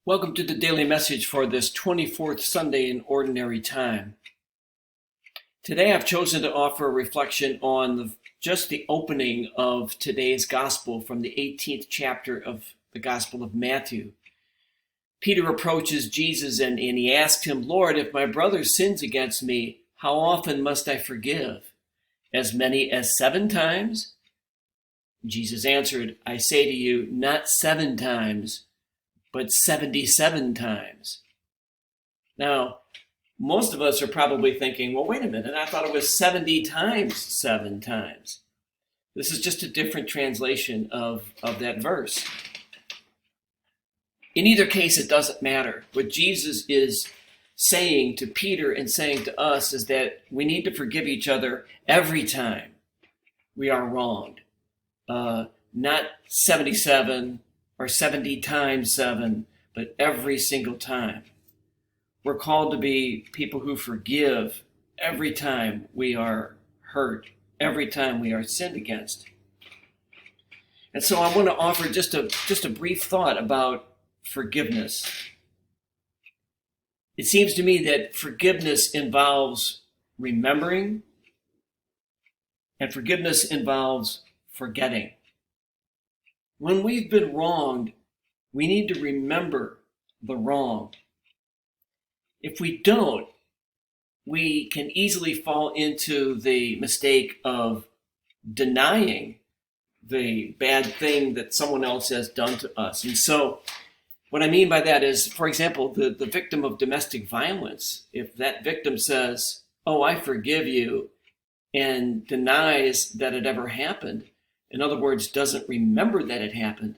Welcome to the daily message for this 24th Sunday in Ordinary Time. Today I've chosen to offer a reflection on just the opening of today's gospel from the 18th chapter of the Gospel of Matthew. Peter approaches Jesus and he asks him, "Lord, if my brother sins against me, how often must I forgive? As many as 7 times?" Jesus answered, "I say to you, not 7 times, but 77 times. Now, most of us are probably thinking, well, wait a minute, I thought it was 70 times 7 times. This is just a different translation of that verse. In either case, it doesn't matter. What Jesus is saying to Peter and saying to us is that we need to forgive each other every time we are wronged. Not 77 or 70 times 7, but every single time. We're called to be people who forgive every time we are hurt, every time we are sinned against. And so I want to offer just a brief thought about forgiveness. It seems to me that forgiveness involves remembering, and forgiveness involves forgetting. When we've been wronged, we need to remember the wrong. If we don't, we can easily fall into the mistake of denying the bad thing that someone else has done to us. And so what I mean by that is, for example, the victim of domestic violence, if that victim says, "Oh, I forgive you," and denies that it ever happened, in other words, doesn't remember that it happened,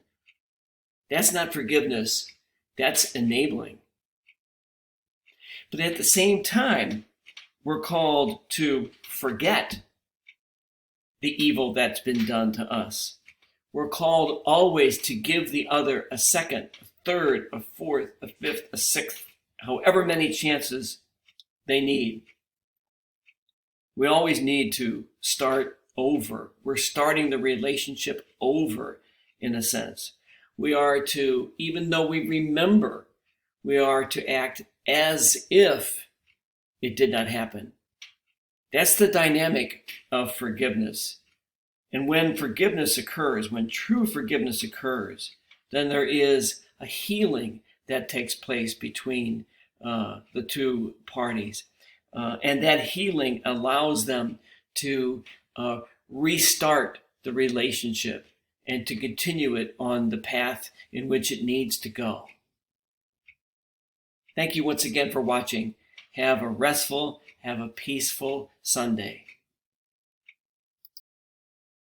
that's not forgiveness, that's enabling. But at the same time, we're called to forget the evil that's been done to us. We're called always to give the other a second, a third, a fourth, a fifth, a sixth, however many chances they need. We always need to start over. We're starting the relationship over, in a sense. We are to, even though we remember, we are to act as if it did not happen. That's the dynamic of forgiveness. And when forgiveness occurs, when true forgiveness occurs, then there is a healing that takes place between the two parties. And that healing allows them to restart the relationship and to continue it on the path in which it needs to go. Thank you once again for watching. Have a restful, have a peaceful Sunday.